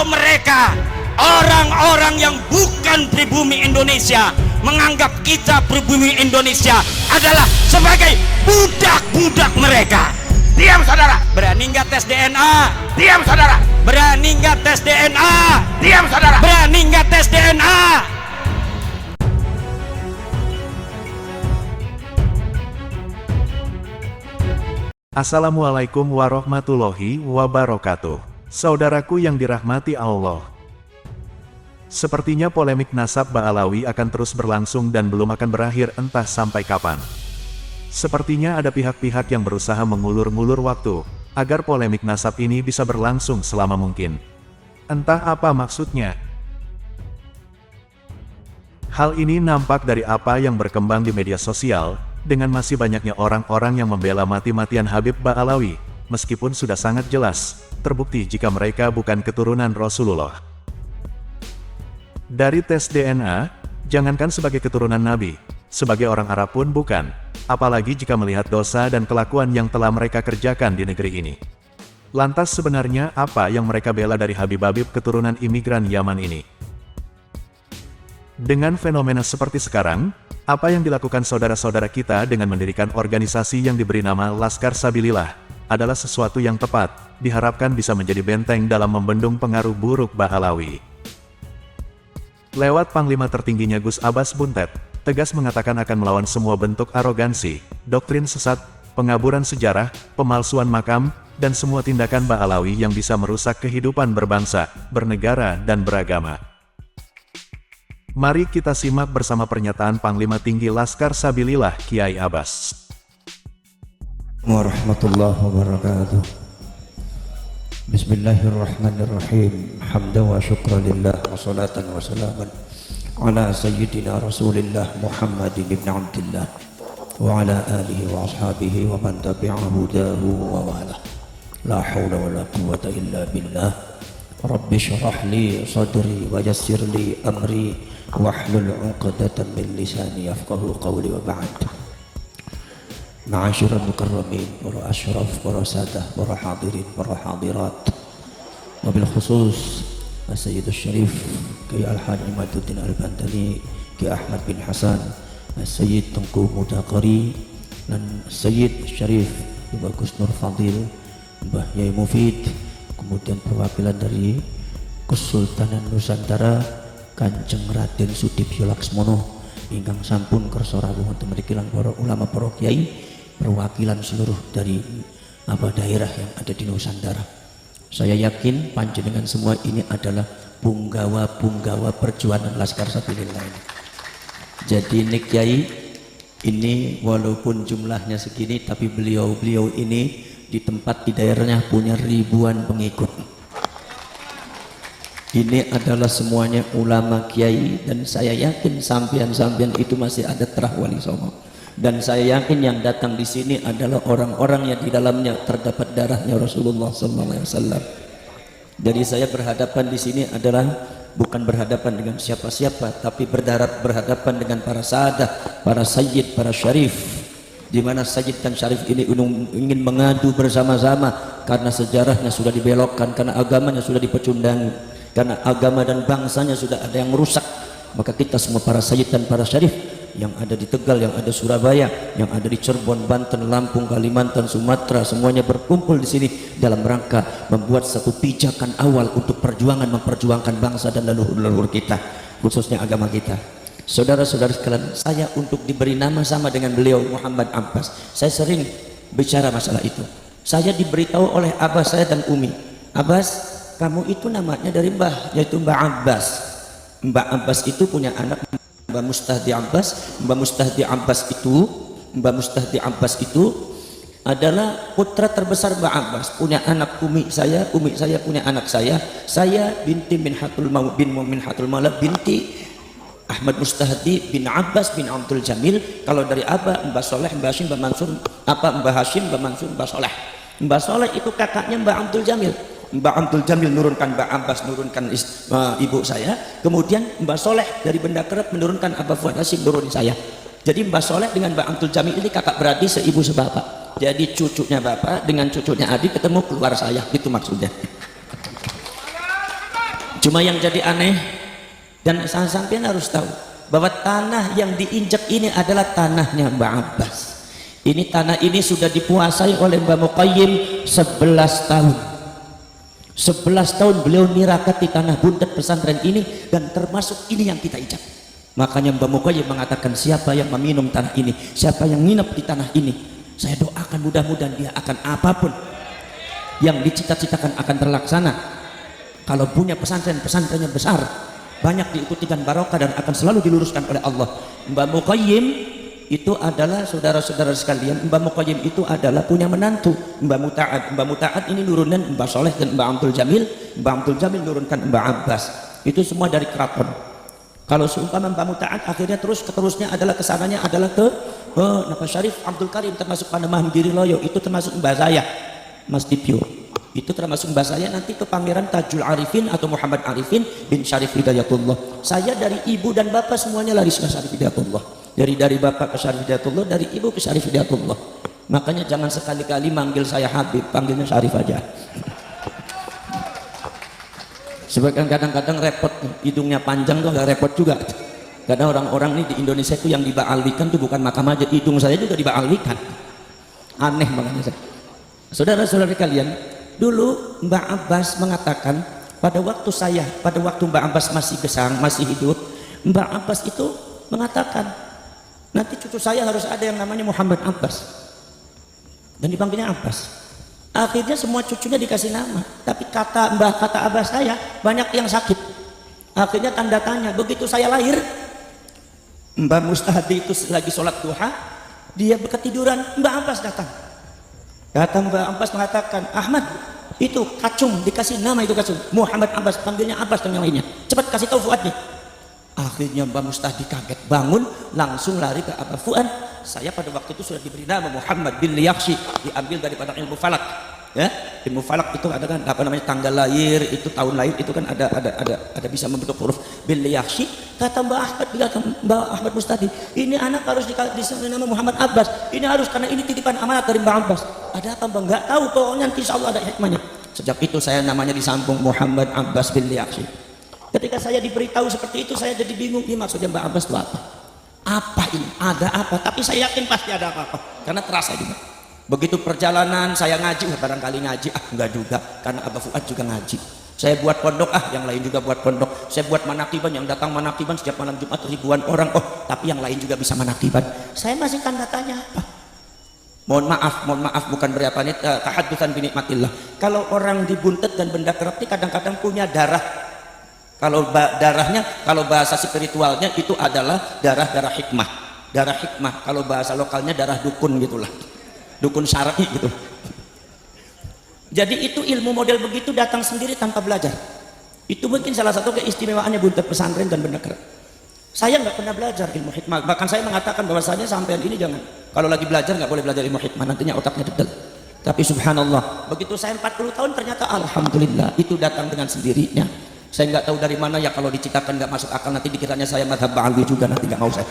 kalau mereka orang-orang yang bukan pribumi Indonesia menganggap kita pribumi Indonesia adalah sebagai budak-budak mereka. Diam saudara. Berani nggak tes DNA? Diam saudara. Berani nggak tes DNA? Diam saudara. Berani nggak tes DNA? Assalamualaikum warahmatullahi wabarakatuh. Saudaraku yang dirahmati Allah. Sepertinya polemik nasab Ba'alawi akan terus berlangsung dan belum akan berakhir entah sampai kapan. Sepertinya ada pihak-pihak yang berusaha mengulur-ngulur waktu, agar polemik nasab ini bisa berlangsung selama mungkin. Entah apa maksudnya. Hal ini nampak dari apa yang berkembang di media sosial, dengan masih banyaknya orang-orang yang membela mati-matian Habib Ba'alawi, meskipun sudah sangat jelas, terbukti jika mereka bukan keturunan Rasulullah. Dari tes DNA, jangankan sebagai keturunan Nabi, sebagai orang Arab pun bukan, apalagi jika melihat dosa dan kelakuan yang telah mereka kerjakan di negeri ini. Lantas sebenarnya apa yang mereka bela dari Habib-Habib keturunan imigran Yaman ini? Dengan fenomena seperti sekarang, apa yang dilakukan saudara-saudara kita dengan mendirikan organisasi yang diberi nama Laskar Sabilillah adalah sesuatu yang tepat, diharapkan bisa menjadi benteng dalam membendung pengaruh buruk Ba'alawi. Lewat Panglima tertingginya Gus Abbas Buntet, tegas mengatakan akan melawan semua bentuk arogansi, doktrin sesat, pengaburan sejarah, pemalsuan makam, dan semua tindakan Ba'alawi yang bisa merusak kehidupan berbangsa, bernegara, dan beragama. Mari kita simak bersama pernyataan Panglima Tinggi Laskar Sabilillah Kiai Abbas. Warahmatullahi wabarakatuh. Bismillahirrahmanirrahim. Hamdan wa syukran lillah wa salatan wa salaman ala sayyidina Rasulillah Muhammadin ibn Abdillah wa ala alihi wa ashabihi wa man tabi'ahu hudahu wa wala. La hawla wa la quwwata illa billah. Rabbi syrah li sadri wa yassir li amri wahlul 'uqdatam min lisani yafqahu qawli wa ba'd. Ma'asyiral mukarramin, para asyraf, para sadah, para hadirin, para hadirat, wabil khusus As-Sayyidus Syarif Kiai Al-Haj Imaduddin Al-Bantani, Kiai Ahmad bin Hasan, As-Sayyid Tengku Mudaqari, dan Sayyid Syarif Bagus Nur Fadil, Mbah Yai Mufid, kemudian perwakilan dari Kesultanan Nusantara Kanjeng Raden Sudibyo Laksmono ingkang sampun kersa rawuh wonten mriki lan para ulama, para kiai, perwakilan seluruh dari daerah yang ada di Nusantara. Saya yakin panjenengan semua ini adalah punggawa-punggawa perjuangan Laskar Sabilillah ini. Jadi ini kiai ini walaupun jumlahnya segini, tapi beliau ini di tempat di daerahnya punya ribuan pengikut. Ini adalah semuanya ulama kiai, dan saya yakin sampian-sampian itu masih ada terah wali songo. Dan saya yakin yang datang di sini adalah orang-orang yang di dalamnya terdapat darahnya Rasulullah SAW. Jadi saya berhadapan di sini adalah bukan berhadapan dengan siapa-siapa, tapi berhadapan dengan para sahadah, para sayyid, para syarif, di mana sayyid dan syarif ini ingin mengadu bersama-sama karena sejarahnya sudah dibelokkan, karena agamanya sudah dipecundangi, karena agama dan bangsanya sudah ada yang merusak. Maka kita semua para sayyid dan para syarif yang ada di Tegal, yang ada Surabaya, yang ada di Cirebon, Banten, Lampung, Kalimantan, Sumatera, semuanya berkumpul di sini dalam rangka membuat satu pijakan awal untuk memperjuangkan bangsa dan leluhur-leluhur kita, khususnya agama kita. Saudara-saudara sekalian, saya untuk diberi nama sama dengan beliau Muhammad Abbas. Saya sering bicara masalah itu. Saya diberitahu oleh abah saya dan umi, Abbas, kamu itu namanya dari mbah, yaitu Mbah Abbas. Mbah Abbas itu punya anak Mbah Mustahdi Abbas. Mbah Mustahdi Abbas itu adalah putra terbesar Mbah Abbas, punya anak umi saya punya anak saya binti Minhatul Maula binti Ahmad Mustahdi bin Abbas bin Abdul Jamil. Kalau dari abah Mbah Soleh, Mbah Hashim, Mbah Mansur, Mbah Hashim, Mbah Mansur, Mbah Soleh. Mbah Soleh itu kakaknya Mbah Abdul Jamil. Mbah Abdul Jamil nurunkan Mbah Abbas, nurunkan ibu saya. Kemudian Mbah Soleh dari Benda Kerep menurunkan Abah Fuad Hashim, nurunin saya. Jadi Mbah Soleh dengan Mbah Abdul Jamil ini kakak beradik, seibu sebapak. Jadi cucunya bapak dengan cucunya adik ketemu keluar saya, itu maksudnya. Cuma yang jadi aneh, dan sampean harus tahu bahwa tanah yang diinjak ini adalah tanahnya Mbak Abbas. Ini tanah ini sudah dikuasai oleh Mbak Muqayyim 11 tahun. 11 tahun beliau nirakati tanah buntet pesantren ini, dan termasuk ini yang kita injak. Makanya Mbak Muqayyim mengatakan, siapa yang meminum tanah ini, siapa yang nginep di tanah ini, saya doakan mudah-mudahan dia akan apapun yang dicita-citakan akan terlaksana. Kalau punya pesantrennya besar, banyak diikuti dan barokah, dan akan selalu diluruskan oleh Allah. Mbak Muqayyim itu adalah, saudara-saudara sekalian, Mbak Muqayyim itu adalah punya menantu Mbak Muta'ad. Mbak Muta'ad ini nurunkan Mbak Soleh dan Mbak Abdul Jamil. Mbak Abdul Jamil nurunkan Mbak Abbas. Itu semua dari keraton. Kalau seumpama Mbak Muta'ad akhirnya keterusnya adalah kesananya adalah ke Napa Syarif Abdul Karim, termasuk Panemah Giri Loyo, itu termasuk Mbak saya Mas Dipyo, itu termasuk Mbak saya nanti ke Pangeran Tajul Arifin atau Muhammad Arifin bin Syarif Hidayatullah. Saya dari ibu dan bapak semuanya lari ke Syarif Hidayatullah, dari bapak ke Syarif Hidayatullah, dari ibu ke Syarif Hidayatullah. Makanya jangan sekali-kali manggil saya Habib, panggilnya Syarif aja. Sebab kadang-kadang repot, hidungnya panjang tuh agak repot juga. Karena orang-orang nih di Indonesia itu yang dibaalwikan tuh bukan makam aja, hidung saya juga dibaalwikan. Aneh makanya saya. Saudara-saudara kalian, dulu Mbak Abbas mengatakan pada waktu Mbak Abbas masih besar, masih hidup, Mbak Abbas itu mengatakan nanti cucu saya harus ada yang namanya Muhammad Abbas, dan dipanggilnya Abbas. Akhirnya semua cucunya dikasih nama, tapi kata Abbas saya banyak yang sakit. Akhirnya tanda tanya. Begitu saya lahir, Mbak Mustahdi itu lagi sholat duha, dia ketiduran, Mbak Abbas datang. Mbak Abbas mengatakan, Ahmad, itu kacung, dikasih nama itu kacung, Muhammad Abbas, panggilnya Abbas dan yang lainnya, cepat kasih tahu Fuad nih. Akhirnya Mbak Mustahdi kaget, bangun, langsung lari ke Abah Fuad. Saya pada waktu itu sudah diberi nama Muhammad bin Liyakhshi, diambil daripada ilmu falak. Ya, ilmu falak itu ada kan tanggal lahir, itu tahun lahir, itu kan ada bisa membentuk huruf. Bin Liyakhshi, kata Mbak Ahmad Mustahdi, ini anak harus dikasih nama Muhammad Abbas, ini harus, karena ini titipan amanat dari Mbak Abbas. Ada apa Mbak? Enggak tahu, pokoknya nanti insya Allah ada hikmahnya. Sejak itu saya namanya disambung Muhammad Abbas bin Liyakhshi. Ketika saya diberitahu seperti itu, saya jadi bingung, ini maksudnya Mbak Abbas itu apa? Apa ini? Ada apa? Tapi saya yakin pasti ada apa-apa, karena terasa juga. Begitu perjalanan saya ngaji, barangkali ngaji, enggak juga, karena Abah Fuad juga ngaji. Saya buat pondok, yang lain juga buat pondok. Saya buat manakiban, yang datang manakiban setiap malam Jumat ribuan orang, tapi yang lain juga bisa manakiban. Saya masih tanda tanya apa? Mohon maaf, bukan berapa nih tahaddusan bi nikmatillah. Kalau orang dibuntet dan benda kerap ini kadang-kadang punya darah. Kalau darahnya, kalau bahasa spiritualnya itu adalah darah hikmah. Darah hikmah, kalau bahasa lokalnya darah dukun gitulah. Dukun syar'i gitu. Jadi itu ilmu model begitu datang sendiri tanpa belajar. Itu mungkin salah satu keistimewaannya buntet pesantren dan benda kerap. Saya nggak pernah belajar ilmu hikmah. Bahkan saya mengatakan bahwasanya sampean ini jangan, kalau lagi belajar nggak boleh belajar ilmu hikmah, nantinya otaknya degel. Tapi subhanallah, begitu saya 40 tahun ternyata alhamdulillah itu datang dengan sendirinya. Saya nggak tahu dari mana ya, kalau diciptakan nggak masuk akal, nanti dikiranya saya madhab Ba'alwi juga, nanti nggak mau saya.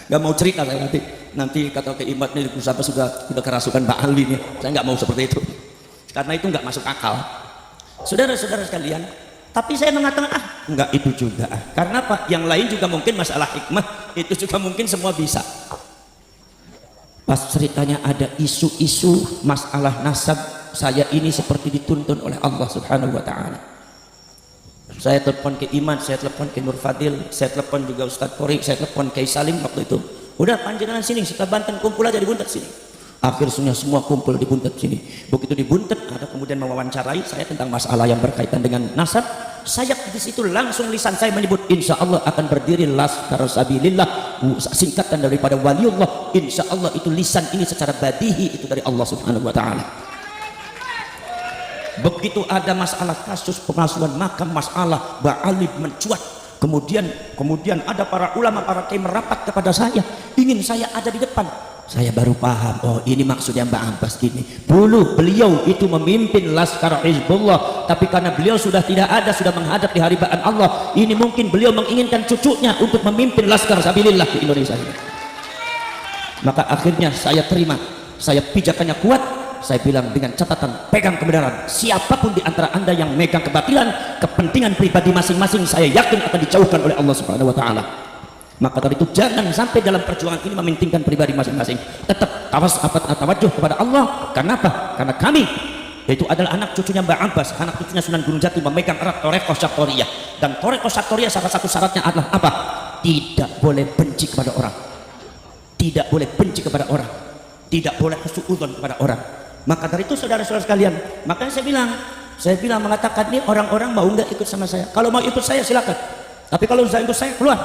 Nggak mau cerita saya nanti kata ke Imad nih siapa sudah kerasukan Ba'alwi nih. Saya nggak mau seperti itu, karena itu nggak masuk akal. Saudara-saudara sekalian, tapi saya mengatakan nggak itu juga. Karena apa? Yang lain juga mungkin masalah hikmah itu juga mungkin semua bisa. Pas ceritanya ada isu-isu masalah nasab, saya ini seperti dituntun oleh Allah Subhanahu wa taala. Saya telepon ke Iman, saya telepon ke Nur Fadil, saya telepon juga Ustadz Tori, saya telepon ke Salim waktu itu. Udah panjenengan sini, kita Banten kumpul aja di Buntet sini. Akhirnya semua kumpul di Buntet sini. Begitu di Buntet, ada kemudian mewawancarai saya tentang masalah yang berkaitan dengan nasab. Saya di situ langsung lisan saya menyebut, insya Allah akan berdiri Laskar Sabilillah, singkatan daripada Waliullah. Insya Allah itu lisan ini secara badihi itu dari Allah Subhanahu Wa Taala. Begitu ada masalah kasus pengasuhan makam, masalah Ba'alwi mencuat, kemudian ada para ulama, para kiai merapat kepada saya, ingin saya ada di depan. Saya baru paham, oh ini maksudnya Mbak Abbas gini. Dulu beliau itu memimpin Laskar Hizbullah, tapi karena beliau sudah tidak ada, sudah menghadap di haribaan Allah, ini mungkin beliau menginginkan cucunya untuk memimpin Laskar Sabilillah di Indonesia ini. Maka akhirnya saya terima, saya pijakannya kuat. Saya bilang dengan catatan, pegang kebenaran. Siapapun di antara anda yang megang kebatilan, kepentingan pribadi masing-masing, saya yakin akan dijauhkan oleh Allah Subhanahu Wa Taala. Maka dari itu jangan sampai dalam perjuangan ini mementingkan pribadi masing-masing. Tetap tawajuh kepada Allah. Kenapa? Karena kami, yaitu adalah anak cucunya Mbak Abbas, anak cucunya Sunan Gunung Jati, memegang erat Thariqah Syattoriyah. Dan Thariqah Syattoriyah salah satu syaratnya adalah apa? Tidak boleh benci kepada orang, tidak boleh benci kepada orang, tidak boleh husnudzon kepada orang. Maka dari itu saudara-saudara sekalian, makanya saya bilang mengatakan ini orang-orang mau nggak ikut sama saya? Kalau mau ikut saya silakan, tapi kalau saya ikut saya keluar.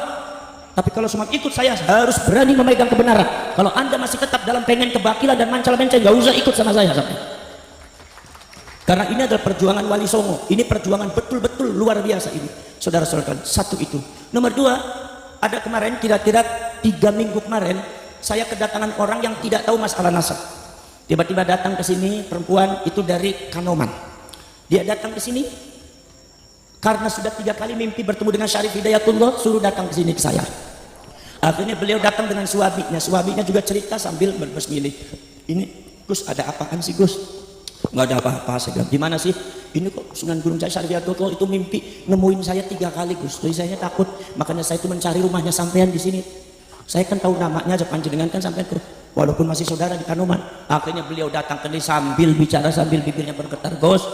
Tapi kalau semua ikut saya harus berani memegang kebenaran. Kalau anda masih tetap dalam pengen kebakilan dan mancal-mancal, nggak usah ikut sama saya sampai. Karena ini adalah perjuangan Wali Songo. Ini perjuangan betul-betul luar biasa ini, saudara-saudara. Satu itu. Nomor dua, ada kemarin tidak-tidak 3 minggu kemarin saya kedatangan orang yang tidak tahu masalah nasab. Tiba-tiba datang ke sini perempuan itu dari Kanoman. Dia datang ke sini karena sudah 3 kali mimpi bertemu dengan Syarif Hidayatullah, suruh datang ke sini ke saya. Akhirnya beliau datang dengan suaminya. Suaminya juga cerita sambil bersmilih. Ini Gus, ada apaan sih Gus? Nggak ada apa-apa. Saya bilang, gimana sih? Ini kok Sunan Gunung Jati Syarif Hidayatullah itu mimpi nemuin saya 3 kali Gus. Jadi saya takut, makanya saya itu mencari rumahnya sampean di sini. Saya kan tahu namanya aja, panjenengan kan sampean tuh, walaupun masih saudara di Kanoman. Akhirnya beliau datang ke sini sambil bicara, sambil bibirnya bergetar. Gus,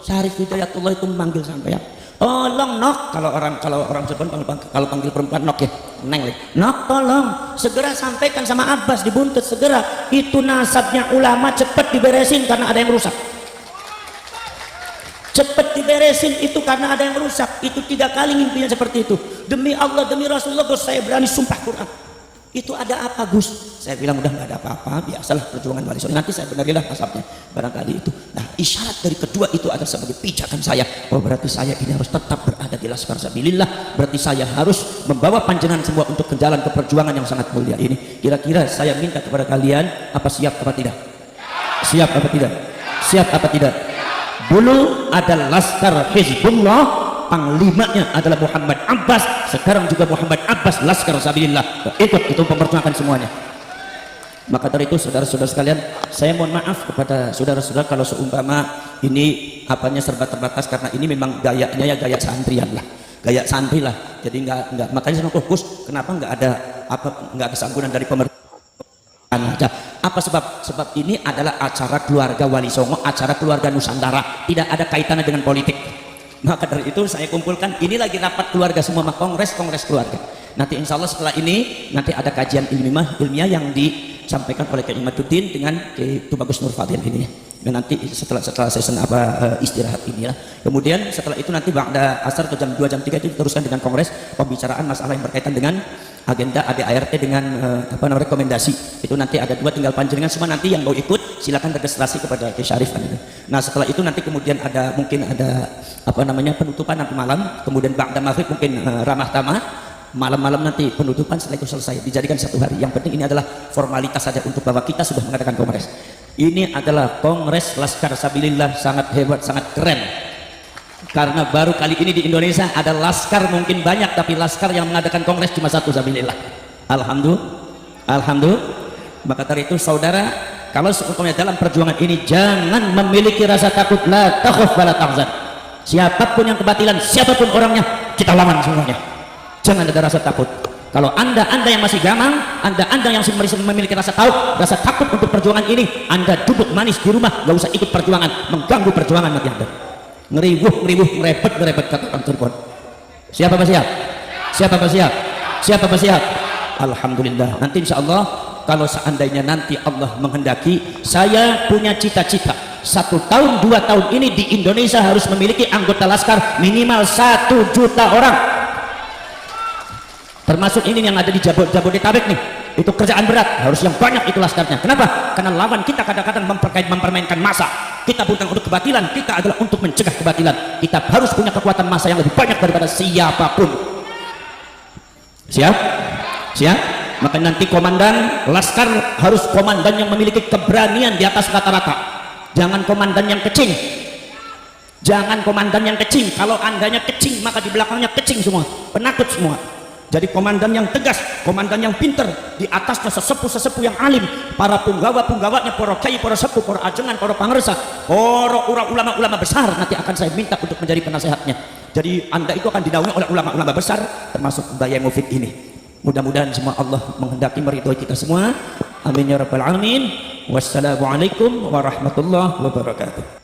Syarif Hidayatullah itu memanggil sampean. Tolong nok, kalau orang Jepang kalau panggil perempuan nok ya, neng nok, tolong segera sampaikan sama Abbas di Buntet, segera itu nasabnya ulama cepet diberesin karena ada yang rusak. Cepet diberesin itu karena ada yang rusak. Itu 3 kali mimpinya seperti itu. Demi Allah, demi Rasulullah Gus, saya berani sumpah Quran. Itu ada apa Gus? Saya bilang udah nggak ada apa-apa, biasalah perjuangan Wali Songo. Nanti saya benarilah nasabnya, barangkali itu. Nah, isyarat dari kedua itu adalah sebagai pijakan saya. Oh, berarti saya ini harus tetap berada di Laskar Sabilillah. Berarti saya harus membawa panjenengan semua untuk ke jalan ke perjuangan yang sangat mulia ini. Kira-kira saya minta kepada kalian, apa siap apa tidak? Siap apa tidak? Siap apa tidak? Dulu ada Laskar Hizbullah, panglimanya adalah Muhammad Abbas. Sekarang juga Muhammad Abbas Laskar Sabilillah. Ikut itu memperjuangkan semuanya. Maka dari itu saudara-saudara sekalian, saya mohon maaf kepada saudara-saudara kalau seumpama ini apanya serba terbatas, karena ini memang gayanya ya gaya santrian lah, gaya santri lah. Jadi enggak makanya saya fokus kenapa enggak ada santunan dari pemerintah aja. Apa sebab ini adalah acara keluarga Wali Songo, acara keluarga Nusantara, tidak ada kaitannya dengan politik. Maka dari itu saya kumpulkan, ini lagi rapat keluarga semua, kongres keluarga. Nanti insya Allah setelah ini nanti ada kajian ilmiah yang disampaikan oleh Kiai Imaduddin dengan Kiai Tubagus Nur Fadil ini ya. Dan nanti setelah sesi istirahat ini ya. Kemudian setelah itu nanti ba'da asar atau jam 2 jam 3 itu diteruskan dengan kongres pembicaraan masalah yang berkaitan dengan agenda ADART dengan rekomendasi. Itu nanti ada 2, tinggal panjenengan semua nanti yang mau ikut silakan registrasi kepada Kiai Syarif. Nah, setelah itu nanti kemudian mungkin ada penutupan nanti malam, kemudian ba'da maghrib mungkin ramah tamah. Malam-malam nanti penutupan, setelah itu selesai, dijadikan 1 hari. Yang penting ini adalah formalitas saja untuk bahwa kita sudah mengadakan kongres. Ini adalah kongres Laskar Sabilillah, sangat hebat, sangat keren. Karena baru kali ini di Indonesia ada laskar mungkin banyak, tapi laskar yang mengadakan kongres cuma 1 Sabilillah. Alhamdulillah. Maka dari itu saudara, kalau seumpamanya dalam perjuangan ini jangan memiliki rasa takut, la takhaf wa la tahzan. Siapapun yang kebatilan, siapapun orangnya, kita lawan semuanya. Jangan ada rasa takut. Kalau anda yang masih gamang, anda yang masih memiliki rasa takut untuk perjuangan ini, anda duduk manis di rumah, gak usah ikut perjuangan, mengganggu perjuangan nanti anda. Ngeribuh, ngerepet kata orang Cirebon. Siapa siap? Alhamdulillah. Nanti insya Allah kalau seandainya nanti Allah menghendaki, saya punya cita-cita 1 tahun 2 tahun ini di Indonesia harus memiliki anggota laskar minimal 1 juta orang. Termasuk ini yang ada di Jabodetabek nih, itu kerjaan berat, harus yang banyak itu laskarnya. Kenapa? Karena lawan kita kadang-kadang mempermainkan massa. Kita bukan untuk kebatilan, kita adalah untuk mencegah kebatilan. Kita harus punya kekuatan massa yang lebih banyak daripada siapapun. Siap? Maka nanti komandan laskar harus komandan yang memiliki keberanian di atas rata-rata. Jangan komandan yang kecing. Kalau andanya kecing, maka di belakangnya kecing semua, penakut semua. Jadi komandan yang tegas, komandan yang pinter, di atasnya sesepuh-sesepuh yang alim, para punggawa-punggawanya, para kiai, para sepuh, para ajengan, para pangersa, para ulama-ulama besar nanti akan saya minta untuk menjadi penasehatnya. Jadi Anda itu akan dinaungi oleh ulama-ulama besar, termasuk Mbak Yai Mufid ini. Mudah-mudahan semua Allah menghendaki meridhoi kita semua. Amin ya rabbal alamin. Wassalamualaikum warahmatullahi wabarakatuh.